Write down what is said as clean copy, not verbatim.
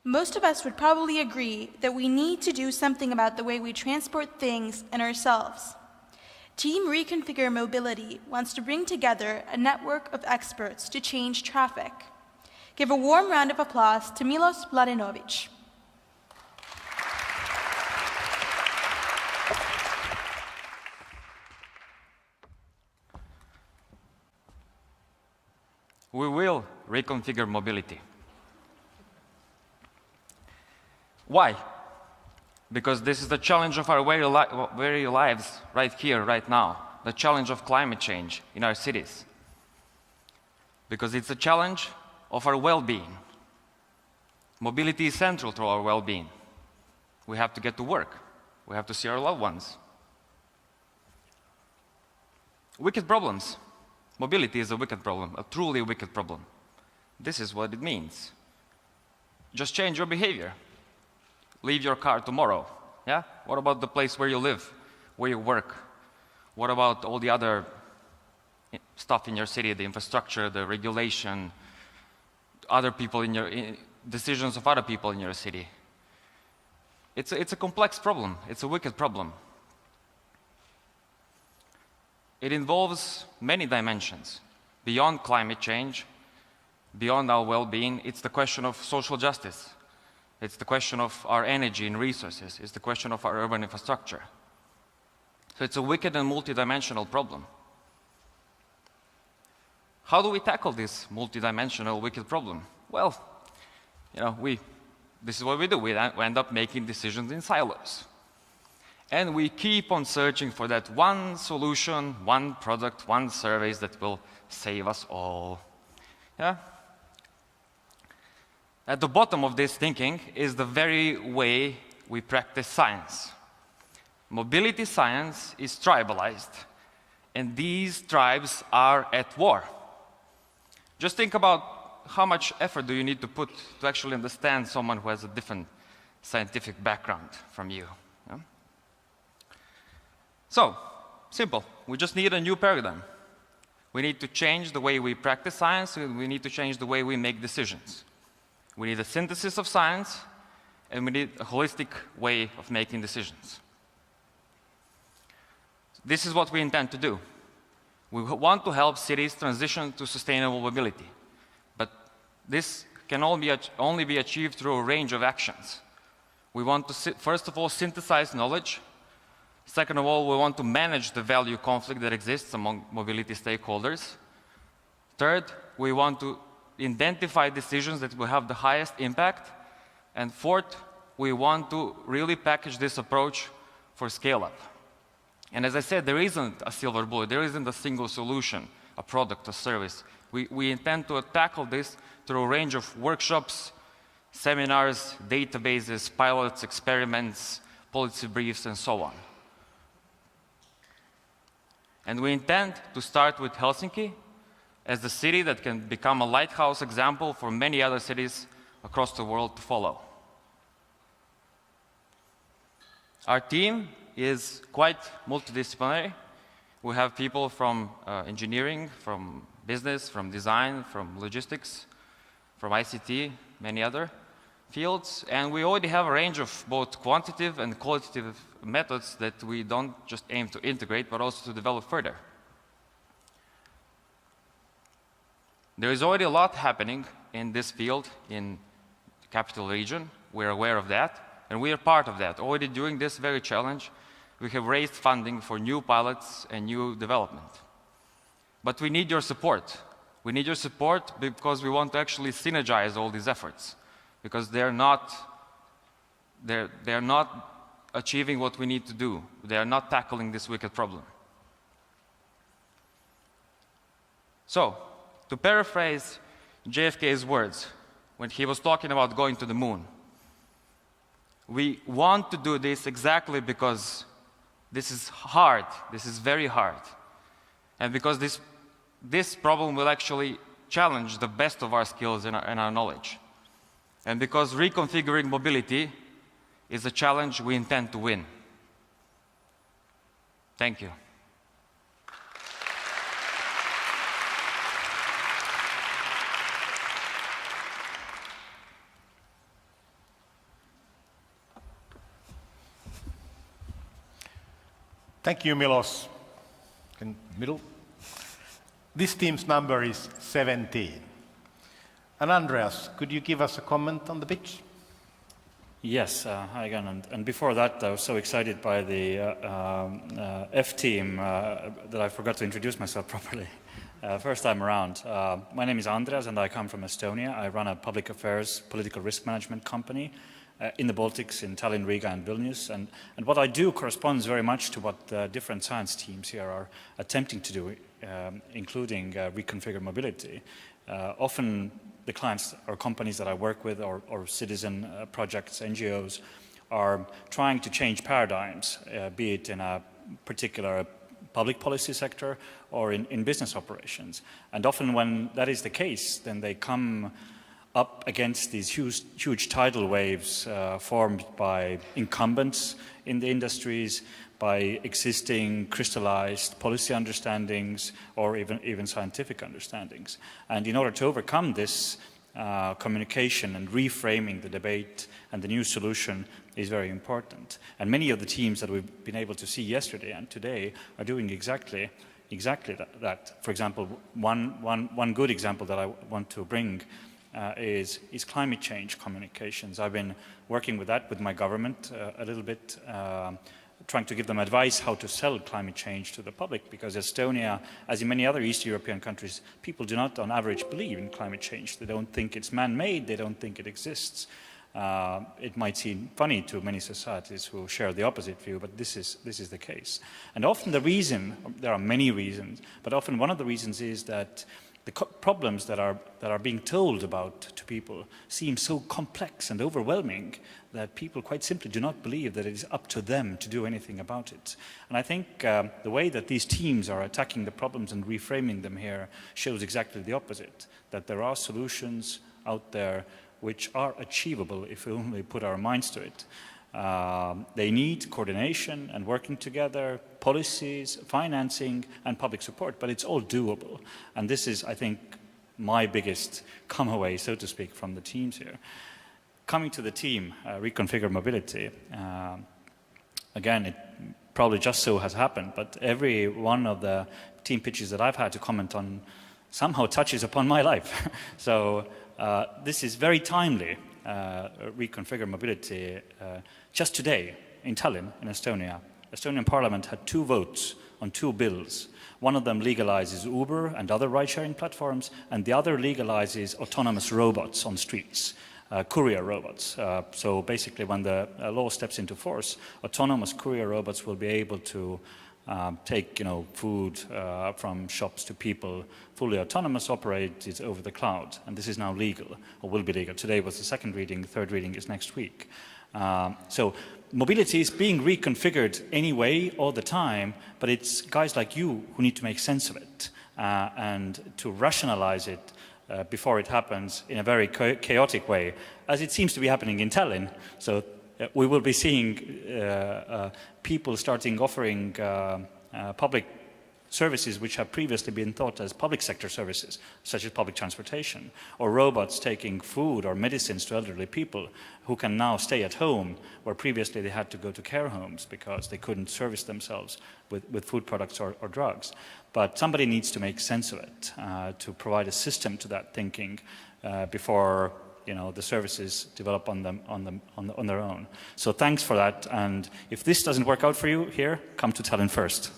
Most of us would probably agree that we need to do something about the way we transport things and ourselves. Team Reconfigure Mobility wants to bring together a network of experts to change traffic. Give a warm round of applause to Milos Mladenovic. We will reconfigure mobility. Why? Because this is the challenge of our very lives right here, right now. The challenge of climate change in our cities. Because it's a challenge of our well-being. Mobility is central to our well-being. We have to get to work. We have to see our loved ones. Wicked problems. Mobility is a wicked problem, a truly wicked problem. This is what it means. Just change your behavior. Leave your car tomorrow. Yeah? What about the place where you live, where you work? What about all the other stuff in your city, the infrastructure, the regulation, other people in your decisions of other people in your city? It's a complex problem. It's a wicked problem. It involves many dimensions. Beyond climate change, beyond our well-being, it's the question of social justice. It's the question of our energy and resources. It's the question of our urban infrastructure. So it's a wicked and multidimensional problem. How do we tackle this multidimensional wicked problem? Well, this is what we do. We end up making decisions in silos. And we keep on searching for that one solution, one product, one service that will save us all. Yeah? At the bottom of this thinking is the very way we practice science. Mobility science is tribalized, and these tribes are at war. Just think about how much effort do you need to put to actually understand someone who has a different scientific background from you. Yeah? So, simple. We just need a new paradigm. We need to change the way we practice science, and we need to change the way we make decisions. We need a synthesis of science, and we need a holistic way of making decisions. This is what we intend to do. We want to help cities transition to sustainable mobility. But this can only be achieved through a range of actions. We want to, first of all, synthesize knowledge. Second of all, we want to manage the value conflict that exists among mobility stakeholders. Third, we want to identify decisions that will have the highest impact. And fourth, we want to really package this approach for scale-up. And as I said, there isn't a silver bullet. There isn't a single solution, a product, a service. We intend to tackle this through a range of workshops, seminars, databases, pilots, experiments, policy briefs, and so on. And we intend to start with Helsinki as the city that can become a lighthouse example for many other cities across the world to follow. Our team is quite multidisciplinary. We have people from engineering, from business, from design, from logistics, from ICT, many other fields. And we already have a range of both quantitative and qualitative methods that we don't just aim to integrate, but also to develop further. There is already a lot happening in this field in the capital region. We're aware of that, and we are part of that. Already during this very challenge, we have raised funding for new pilots and new development. But we need your support. We need your support because we want to actually synergize all these efforts, because they're not achieving what we need to do. They are not tackling this wicked problem. So, to paraphrase JFK's words when he was talking about going to the moon, we want to do this exactly because this is hard. This is very hard. And because this problem will actually challenge the best of our skills and our knowledge. And because reconfiguring mobility is a challenge we intend to win. Thank you. Thank you, Milos. In middle. This team's number is 17. And Andreas, could you give us a comment on the pitch? Yes, hi again. And before that, I was so excited by the F team that I forgot to introduce myself properly. First time around. My name is Andreas and I come from Estonia. I run a public affairs political risk management company in the Baltics, in Tallinn, Riga and Vilnius. And what I do corresponds very much to what different science teams here are attempting to do, including Reconfigure Mobility. Often the clients or companies that I work with or citizen projects, NGOs, are trying to change paradigms, be it in a particular public policy sector or in business operations. And often when that is the case, then they come up against these huge tidal waves formed by incumbents in the industries, by existing crystallized policy understandings or even scientific understandings. And in order to overcome this, communication and reframing the debate and the new solution is very important. And many of the teams that we've been able to see yesterday and today are doing exactly that. For example, one good example that I want to bring is climate change communications. I've been working with that with my government a little bit, trying to give them advice how to sell climate change to the public, because Estonia, as in many other East European countries, people do not on average believe in climate change. They don't think it's man-made, they don't think it exists. It might seem funny to many societies who share the opposite view, but this is the case. And often the reason, there are many reasons, but often one of the reasons is that the problems that are being told about to people seem so complex and overwhelming that people quite simply do not believe that it is up to them to do anything about it. And I think the way that these teams are attacking the problems and reframing them here shows exactly the opposite, that there are solutions out there which are achievable if we only put our minds to it. They need coordination and working together, policies, financing, and public support, but it's all doable. And this is, I think, my biggest come away, so to speak, from the teams here. Coming to the team, Reconfigure Mobility, again, it probably just so has happened, but every one of the team pitches that I've had to comment on somehow touches upon my life. So this is very timely. Reconfigure Mobility. Just today, in Tallinn, in Estonia, Estonian Parliament had 2 votes on 2 bills. One of them legalizes Uber and other ride-sharing platforms, and the other legalizes autonomous robots on streets, courier robots. So basically, when the law steps into force, autonomous courier robots will be able to take food from shops to people, fully autonomous, operated over the cloud. And this is now legal, or will be legal. Today was the second reading, the third reading is next week. So mobility is being reconfigured anyway, all the time, but it's guys like you who need to make sense of it and to rationalize it before it happens in a very chaotic way, as it seems to be happening in Tallinn. So we will be seeing people starting offering public services which have previously been thought as public sector services, such as public transportation, or robots taking food or medicines to elderly people who can now stay at home, where previously they had to go to care homes because they couldn't service themselves with food products or drugs. But somebody needs to make sense of it, to provide a system to that thinking before the services develop on their own. So thanks for that, and if this doesn't work out for you here, come to Tallinn first.